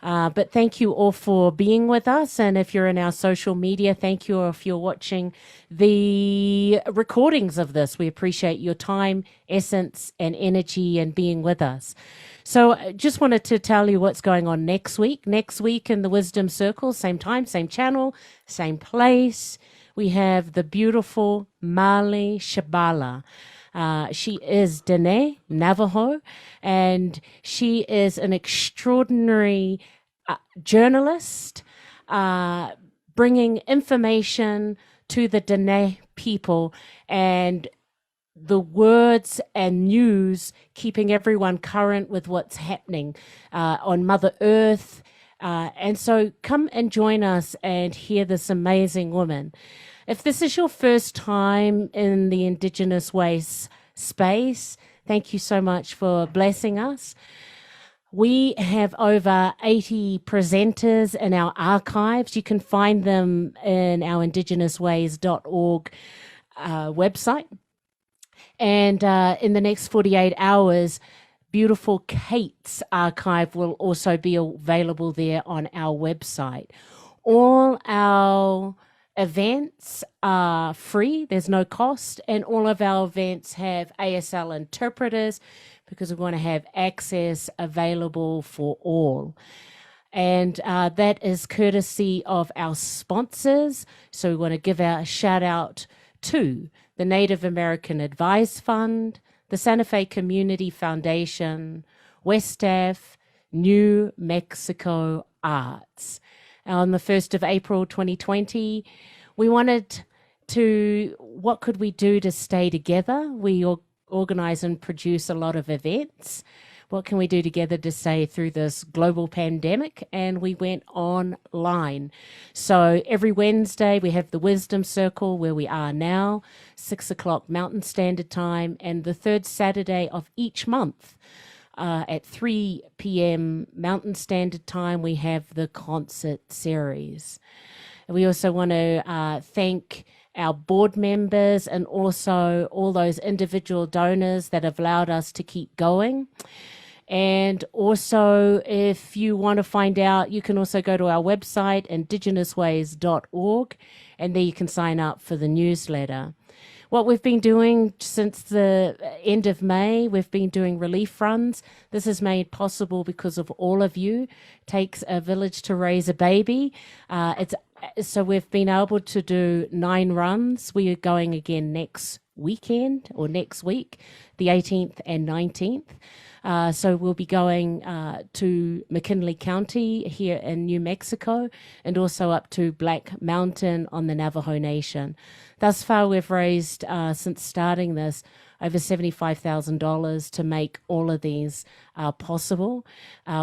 But thank you all for being with us. And if you're in our social media, thank you. Or if you're watching the recordings of this, we appreciate your time, essence, and energy and being with us. So just wanted to tell you what's going on next week. Next week in the Wisdom Circle, same time, same channel, same place. We have the beautiful Mali Shabala. She is Dene, Navajo, and she is an extraordinary journalist, bringing information to the Dene people and the words and news, keeping everyone current with what's happening on Mother Earth. And so come and join us and hear this amazing woman. If this is your first time in the Indigenous Ways space, thank you so much for blessing us. We have over 80 presenters in our archives. You can find them in our IndigenousWays.org website. And in the next 48 hours, beautiful Kate's archive will also be available there on our website. All our events are free, there's no cost, and all of our events have ASL interpreters because we want to have access available for all. And that is courtesy of our sponsors. So we want to give a shout out to the Native American Advice Fund, the Santa Fe Community Foundation, Westaff, New Mexico Arts. On the 1st of April 2020, we wanted to, what could we do to stay together? We organize and produce a lot of events. What can we do together to stay through this global pandemic? And we went online. So every Wednesday we have the Wisdom Circle where we are now, 6 o'clock Mountain Standard Time, and the third Saturday of each month at 3 p.m. Mountain Standard Time, we have the concert series. And we also want to thank our board members and also all those individual donors that have allowed us to keep going. And also, if you want to find out, you can also go to our website, IndigenousWays.org, and there you can sign up for the newsletter. What we've been doing since the end of May, we've been doing relief runs. This is made possible because of all of you. It takes a village to raise a baby. So we've been able to do 9 runs. We are going again next weekend or next week, the 18th and 19th. So we'll be going to McKinley County here in New Mexico and also up to Black Mountain on the Navajo Nation. Thus far, we've raised, since starting this, over $75,000 to make all of these possible.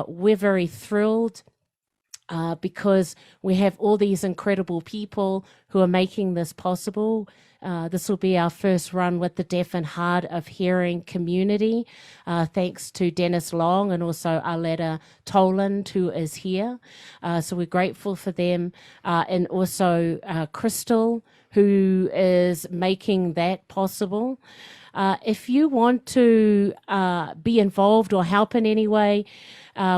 We're very thrilled because we have all these incredible people who are making this possible. This will be our first run with the deaf and hard of hearing community, thanks to Dennis Long and also Arletta Toland, who is here. So we're grateful for them. And also Crystal, who is making that possible. If you want to be involved or help in any way,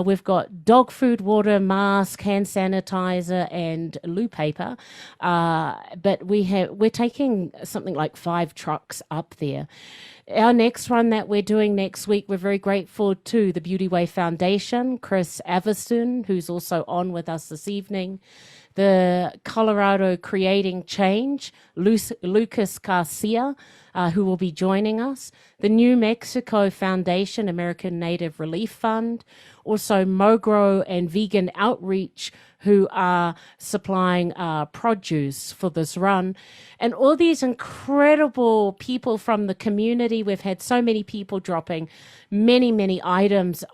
we've got dog food, water, mask, hand sanitizer, and loo paper. But we're taking something like 5 trucks up there. Our next run that we're doing next week, we're very grateful to the Beauty Way Foundation, Chris Averston, who's also on with us this evening, the Colorado Creating Change, Lucas Garcia, who will be joining us, the New Mexico Foundation, American Native Relief Fund, also Mogro and Vegan Outreach, who are supplying produce for this run, and all these incredible people from the community. We've had so many people dropping many items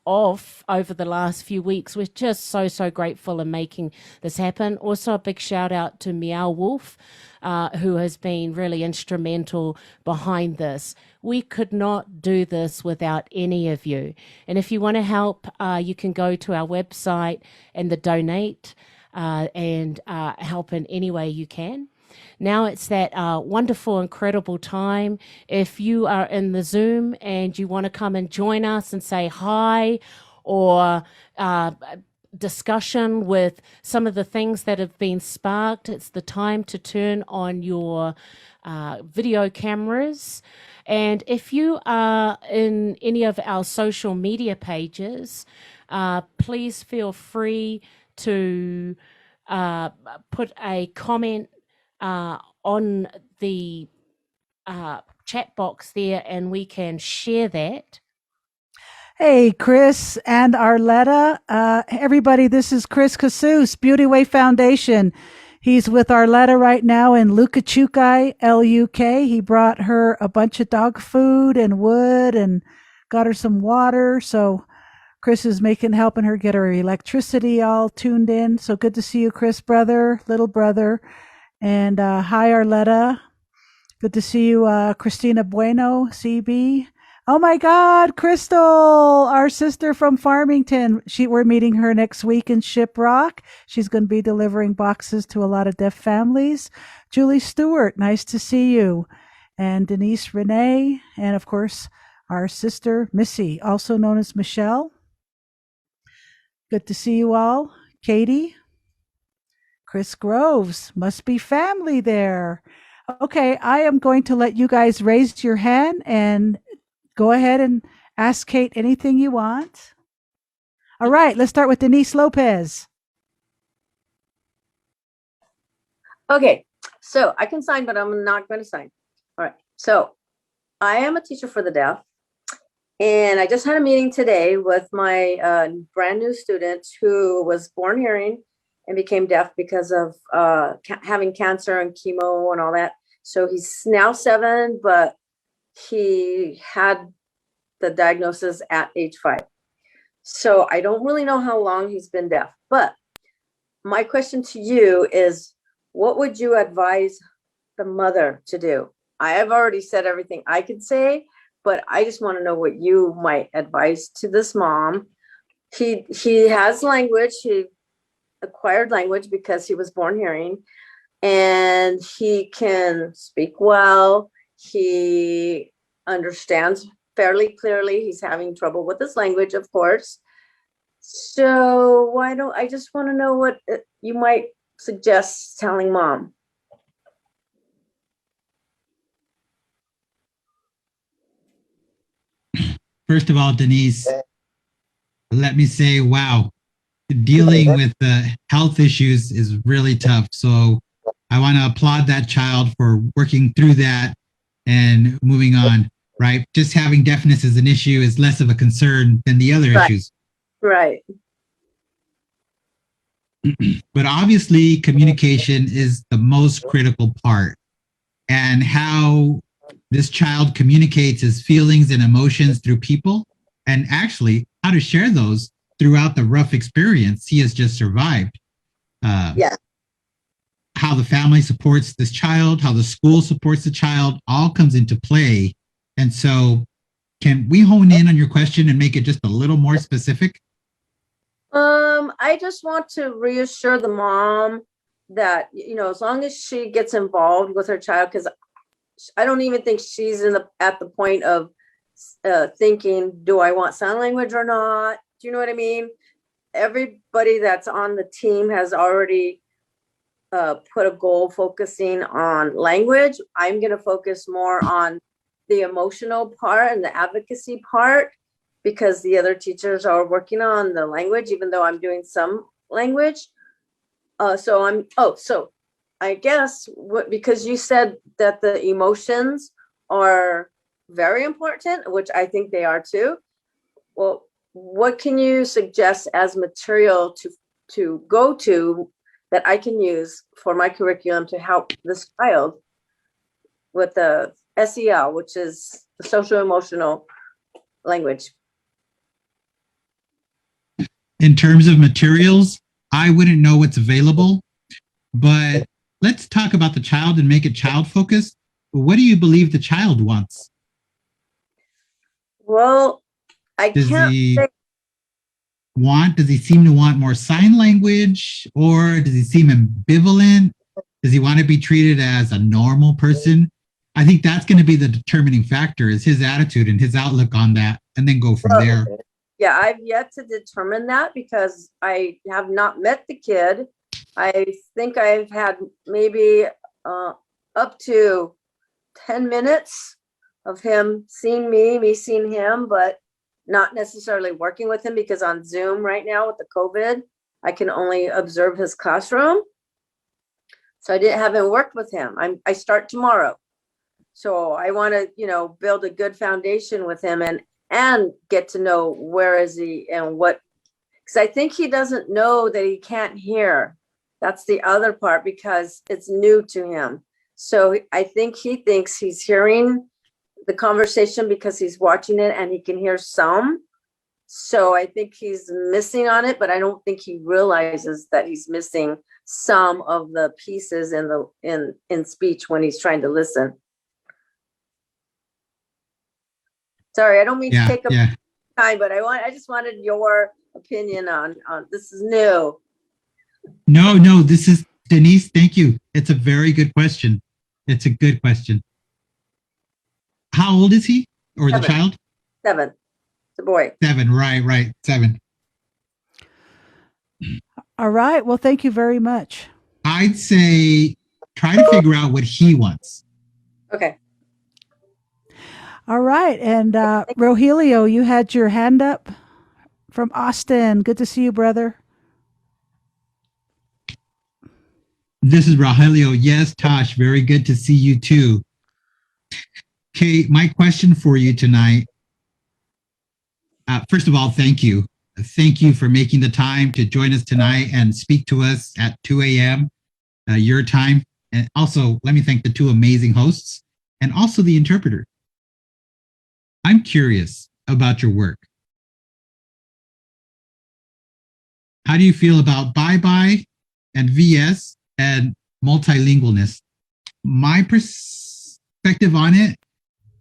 off over the last few weeks. We're just so grateful in making this happen. Also a big shout out to Meow Wolf, who has been really instrumental behind this. We could not do this without any of you. And if you want to help, you can go to our website and the donate and help in any way you can. Now it's that wonderful, incredible time. If you are in the Zoom and you want to come and join us and say hi, or discussion with some of the things that have been sparked. It's the time to turn on your video cameras. And if you are in any of our social media pages, please feel free to put a comment on the chat box there, and we can share that. Hey, Chris and Arletta. Everybody, this is Chris Casus, Beauty Way Foundation. He's with Arletta right now in Lukachukai, LUK. He brought her a bunch of dog food and wood and got her some water. So Chris is helping her get her electricity all tuned in. So good to see you, Chris, brother, little brother. And hi, Arletta. Good to see you, Christina Bueno, CB. Oh my God, Crystal, our sister from Farmington. We're meeting her next week in Shiprock. She's going to be delivering boxes to a lot of deaf families. Julie Stewart, nice to see you. And Denise Renee, and of course, our sister Missy, also known as Michelle. Good to see you all. Katie, Chris Groves, must be family there. Okay, I am going to let you guys raise your hand and go ahead and ask Kate anything you want. All right, let's start with Denise Lopez. Okay, so I can sign, but I'm not going to sign. All right, so I am a teacher for the deaf, and I just had a meeting today with my brand new student who was born hearing and became deaf because of having cancer and chemo and all that. So he's now 7, but he had the diagnosis at age 5. So I don't really know how long he's been deaf, but my question to you is, what would you advise the mother to do? I have already said everything I could say, but I just want to know what you might advise to this mom. He has language. He acquired language because he was born hearing, and he can speak well. He understands fairly clearly. He's having trouble with his language, of course. So I just want to know what you might suggest telling mom. First of all, Denise, let me say, wow, dealing with health issues is really tough. So I want to applaud that child for working through that and moving on, right? Just having deafness as an issue is less of a concern than the other issues. Right. But obviously, communication is the most critical part. And how this child communicates his feelings and emotions through people, and actually how to share those throughout the rough experience he has just survived. How the family supports this child, how the school supports the child, all comes into play. And so can we hone in on your question and make it just a little more specific? I just want to reassure the mom that, as long as she gets involved with her child, because I don't even think she's at the point of thinking, do I want sign language or not? Do you know what I mean? Everybody that's on the team has already put a goal focusing on language. I'm going to focus more on the emotional part and the advocacy part, because the other teachers are working on the language, even though I'm doing some language. So I guess because you said that the emotions are very important, which I think they are too. Well, what can you suggest as material to go to that I can use for my curriculum to help this child with the SEL, which is the social emotional language? In terms of materials, I wouldn't know what's available, but let's talk about the child and make it child focused. What do you believe the child wants? Well, Does he seem to want more sign language, or does he seem ambivalent? Does he want to be treated as a normal person? I think that's going to be the determining factor, is his attitude and his outlook on that, and then go from there. yeah, I've yet to determine that because I have not met the kid. I think I've had maybe up to 10 minutes of him seeing me seeing him, but not necessarily working with him because on Zoom right now with the COVID, I can only observe his classroom. So haven't worked with him. I start tomorrow. So I want to, build a good foundation with him and get to know where is he and what, because I think he doesn't know that he can't hear. That's the other part because it's new to him. So I think he thinks he's hearing the conversation because he's watching it and he can hear some. So I think he's missing on it, but I don't think he realizes that he's missing some of the pieces in speech when he's trying to listen. Sorry, I don't mean to take up time, but I just wanted your opinion on this is new. No, this is Denise. Thank you. It's a very good question. It's a good question. How old is he or 7. the child? 7. It's a boy. 7. Right. 7. All right. Well, thank you very much. I'd say try to figure out what he wants. Okay. All right. And Rogelio, you had your hand up from Austin. Good to see you, brother. This is Rogelio. Yes, Tosh, very good to see you too. Okay, my question for you tonight. First of all, thank you. Thank you for making the time to join us tonight and speak to us at 2 a.m. Your time. And also, let me thank the 2 amazing hosts and also the interpreter. I'm curious about your work. How do you feel about bye-bye and VS and multilingualness? My perspective on it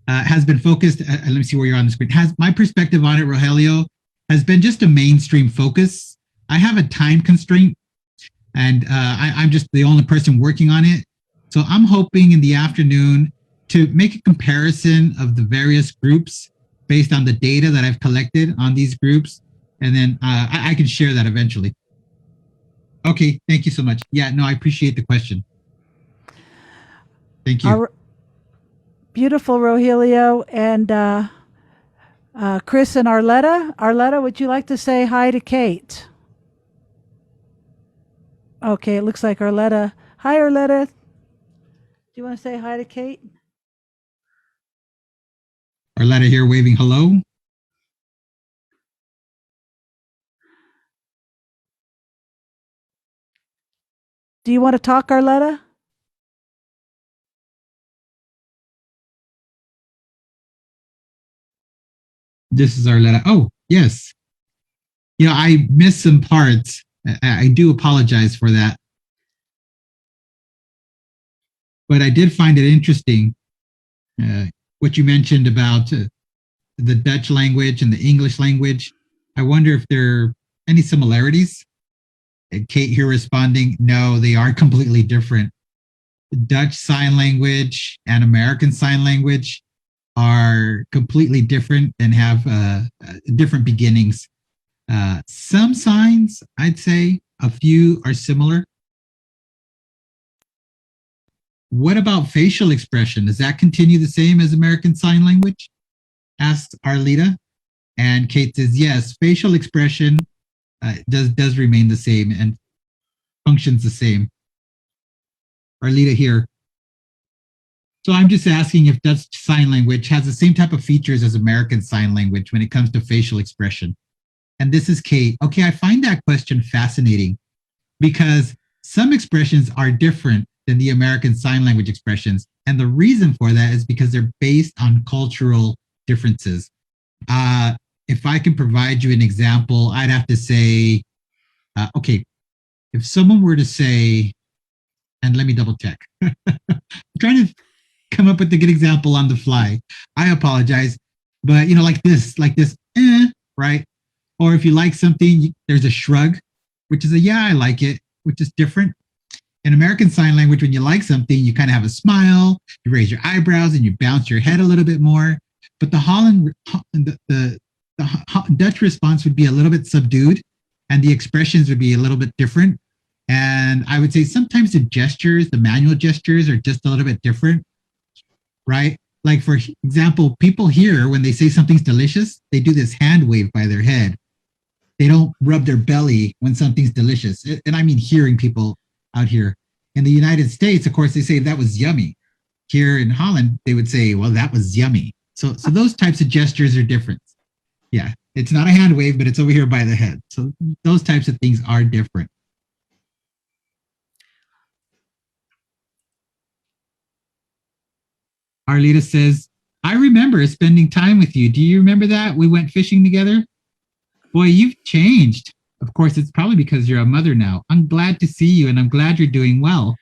has been focused, let me see where you're on the screen. My perspective on it, Rogelio, has been just a mainstream focus. I have a time constraint and I'm just the only person working on it. So I'm hoping in the afternoon to make a comparison of the various groups based on the data that I've collected on these groups. And then I can share that eventually. Okay, thank you so much. Yeah, no, I appreciate the question. Thank you. Beautiful, Rogelio. And Chris and Arletta. Arletta, would you like to say hi to Kate? Okay, it looks like Arletta. Hi, Arletta. Do you want to say hi to Kate? Arletta here waving hello. Do you want to talk, Arletta? This is Arletta. Oh, yes. I missed some parts. I do apologize for that. But I did find it interesting what you mentioned about the Dutch language and the English language. I wonder if there are any similarities. And Kate here responding, no, they are completely different. Dutch Sign Language and American Sign Language are completely different and have different beginnings. Some signs, I'd say a few are similar. What about facial expression? Does that continue the same as American Sign Language? Asked Arlita. And Kate says, yes, facial expression does remain the same and functions the same. Arlita here. So I'm just asking if Dutch Sign Language has the same type of features as American Sign Language when it comes to facial expression. And this is Kate. Okay, I find that question fascinating because some expressions are different than the American Sign Language expressions. And the reason for that is because they're based on cultural differences. If I can provide you an example, I'd have to say, okay, if someone were to say, and let me double check. I'm trying to come up with a good example on the fly. I apologize, but like this, right? Or if you like something, there's a shrug, which is a, yeah, I like it, which is different. In American Sign Language, when you like something, you kind of have a smile, you raise your eyebrows and you bounce your head a little bit more. But the Dutch response would be a little bit subdued, and the expressions would be a little bit different. And I would say sometimes the gestures, the manual gestures, are just a little bit different, right? Like, for example, people here, when they say something's delicious, they do this hand wave by their head. They don't rub their belly when something's delicious. And I mean, hearing people out here. In the United States, of course, they say that was yummy. Here in Holland, they would say, well, that was yummy. So those types of gestures are different. Yeah, it's not a hand wave, but it's over here by the head. So those types of things are different. Arlita says, I remember spending time with you. Do you remember that? We went fishing together. Boy, you've changed. Of course, it's probably because you're a mother now. I'm glad to see you, and I'm glad you're doing well.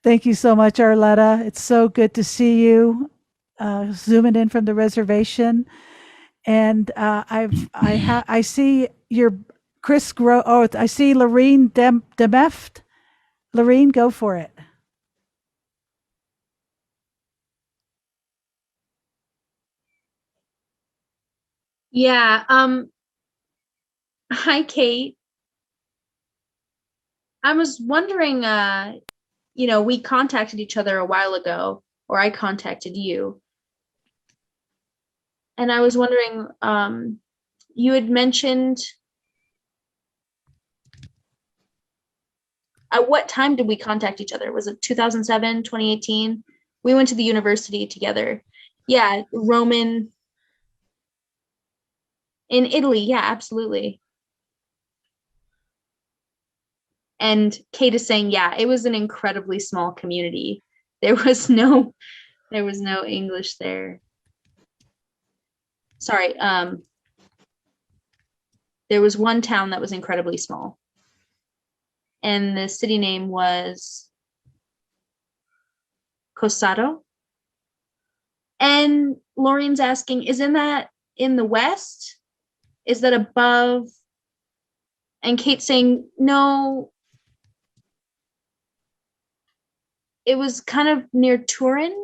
Thank you so much, Arletta. It's so good to see you, zooming in from the reservation. And I see your Chris Grow. Oh, I see Lorene Demeft. Lorene, go for it. Yeah. Hi, Kate. I was wondering, we contacted each other a while ago, or I contacted you. And I was wondering, you had mentioned, at what time did we contact each other? Was it 2007, 2018? We went to the university together. Yeah, Roman in Italy. Yeah, absolutely. And Kate is saying, yeah, it was an incredibly small community. There was no English there. Sorry. There was one town that was incredibly small. And the city name was Cosato. And Lauren's asking, isn't that in the west? Is that above? And Kate's saying, no, it was kind of near Turin,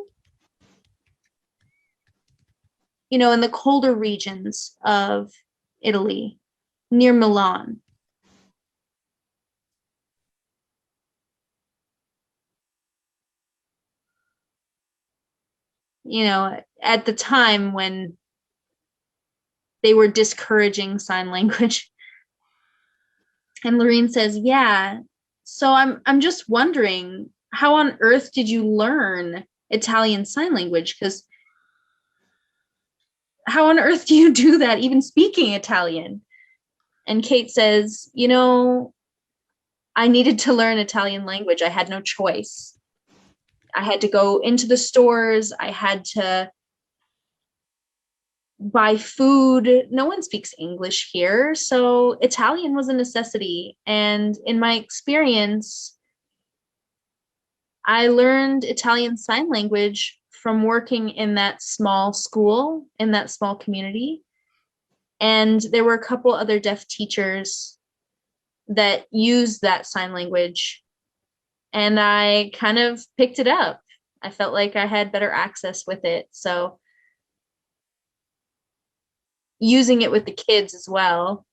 in the colder regions of Italy, near Milan. At the time when they were discouraging sign language. And Lorene says, yeah, so I'm just wondering, how on earth did you learn Italian Sign Language? Because how on earth do you do that, even speaking Italian? And Kate says, I needed to learn Italian language. I had no choice. I had to go into the stores. I had to buy food. No one speaks English here. So Italian was a necessity. And in my experience, I learned Italian Sign Language from working in that small school, in that small community. And there were a couple other deaf teachers that used that sign language. And I kind of picked it up. I felt like I had better access with it. So using it with the kids as well,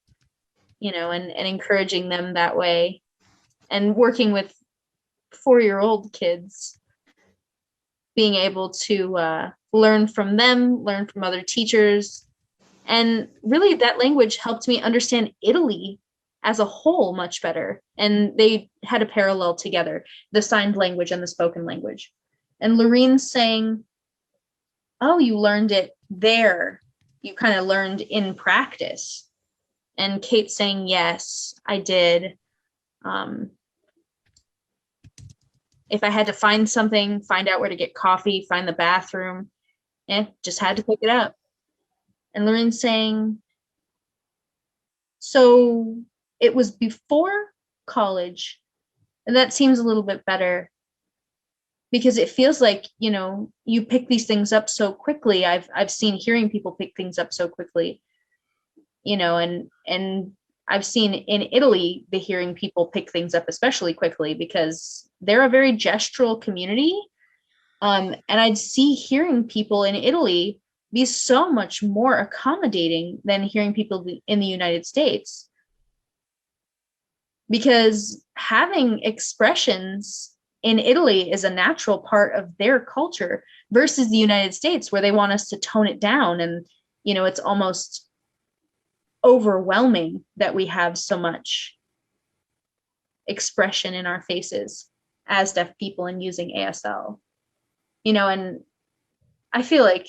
and encouraging them that way, and working with 4-year-old kids, being able to learn from them, learn from other teachers. And really that language helped me understand Italy as a whole much better. And they had a parallel together, the signed language and the spoken language. And Lorene's saying, oh, you learned it there. You kind of learned in practice. And Kate's saying, yes, I did. If I had to find something, find out where to get coffee, find the bathroom, just had to pick it up. And Lorene's saying, so it was before college. And that seems a little bit better, because it feels like, you pick these things up so quickly. I've seen hearing people pick things up so quickly, and I've seen in Italy, the hearing people pick things up especially quickly, because they're a very gestural community. And I'd see hearing people in Italy be so much more accommodating than hearing people in the United States. Because having expressions in Italy is a natural part of their culture versus the United States, where they want us to tone it down. And, it's almost overwhelming that we have so much expression in our faces as deaf people and using ASL. And I feel like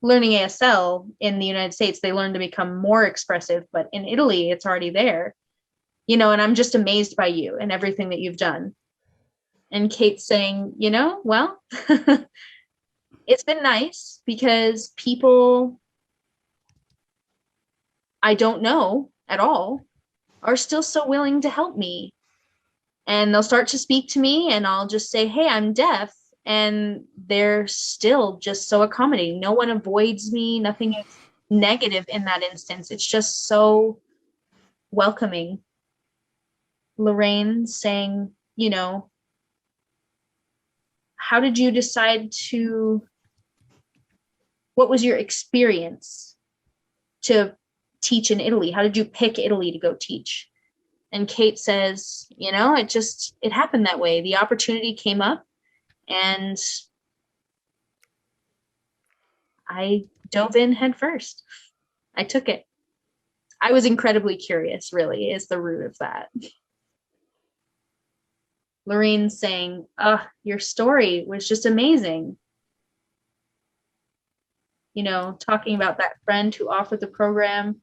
learning ASL in the United States, they learn to become more expressive, but in Italy, it's already there. And I'm just amazed by you and everything that you've done. And Kate's saying, well, it's been nice because people I don't know at all are still so willing to help me. And they'll start to speak to me and I'll just say, hey, I'm deaf. And they're still just so accommodating. No one avoids me. Nothing is negative in that instance. It's just so welcoming. Lorraine saying, how did you decide what was your experience to teach in Italy? How did you pick Italy to go teach? And Kate says, it happened that way. The opportunity came up and I dove in head first. I took it. I was incredibly curious, really, is the root of that. Lorraine's saying, your story was just amazing. Talking about that friend who offered the program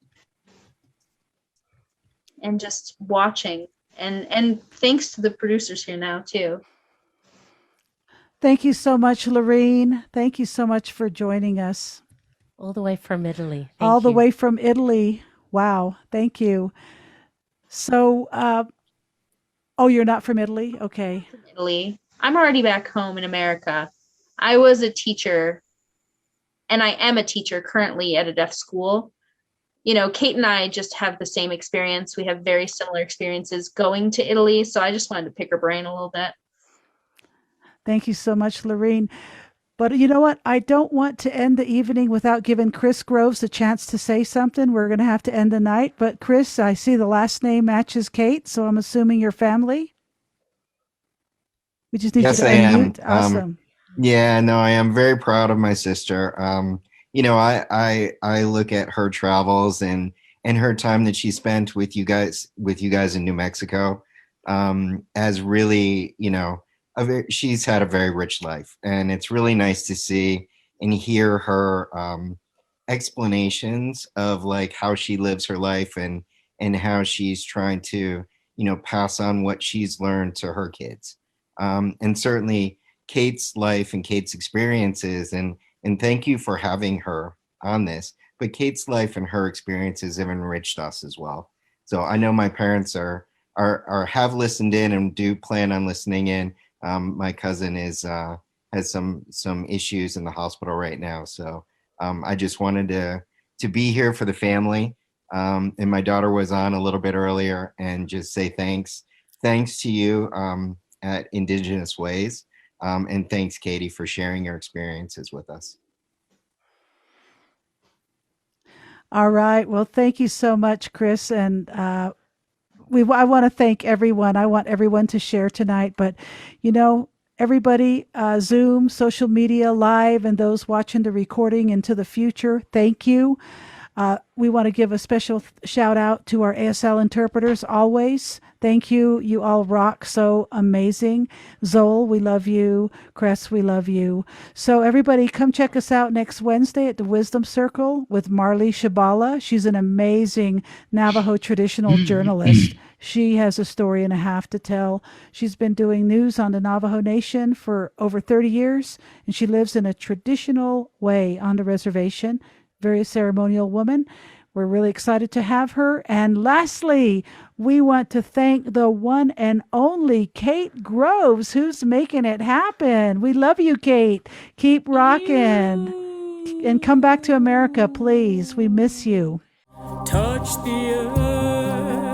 and just watching. And thanks to the producers here now, too. Thank you so much, Lorraine. Thank you so much for joining us. All the way from Italy. All the way from Italy. Wow. Thank you. So, you're not from Italy? Okay. From Italy. I'm already back home in America. I was a teacher, and I am a teacher currently at a deaf school. Kate and I just have the same experience. We have very similar experiences going to Italy. So I just wanted to pick her brain a little bit. Thank you so much, Lorraine. But you know what? I don't want to end the evening without giving Chris Groves a chance to say something. We're going to have to end the night. But Chris, I see the last name matches Kate, so I'm assuming you're family. We just need Yes, you to I am. unmute. Awesome. Yeah, no, I am very proud of my sister. I look at her travels and her time that she spent with you guys in New Mexico as really, she's had a very rich life, and it's really nice to see and hear her explanations of like how she lives her life and how she's trying to, pass on what she's learned to her kids. And certainly Kate's life and Kate's experiences, and thank you for having her on this, but Kate's life and her experiences have enriched us as well. So I know my parents have listened in and do plan on listening in. My cousin has some issues in the hospital right now. So I just wanted to be here for the family. And my daughter was on a little bit earlier, and just say thanks to you at IndigenousWays. And thanks, Katie, for sharing your experiences with us. All right. Well, thank you so much, Chris. And I want to thank everyone. I want everyone to share tonight. But, everybody, Zoom, social media, live, and those watching the recording into the future, thank you. We want to give a special shout out to our ASL interpreters always. Thank you. You all rock so amazing. Zoel, we love you. Cress, we love you. So everybody come check us out next Wednesday at the Wisdom Circle with Marley Shabala. She's an amazing Navajo traditional journalist. She has a story and a half to tell. She's been doing news on the Navajo Nation for over 30 years, and she lives in a traditional way on the reservation. Very ceremonial woman. We're really excited to have her. And lastly, we want to thank the one and only Kate Groves, who's making it happen. We love you, Kate. Keep rocking. And come back to America, please. We miss you. Touch the earth.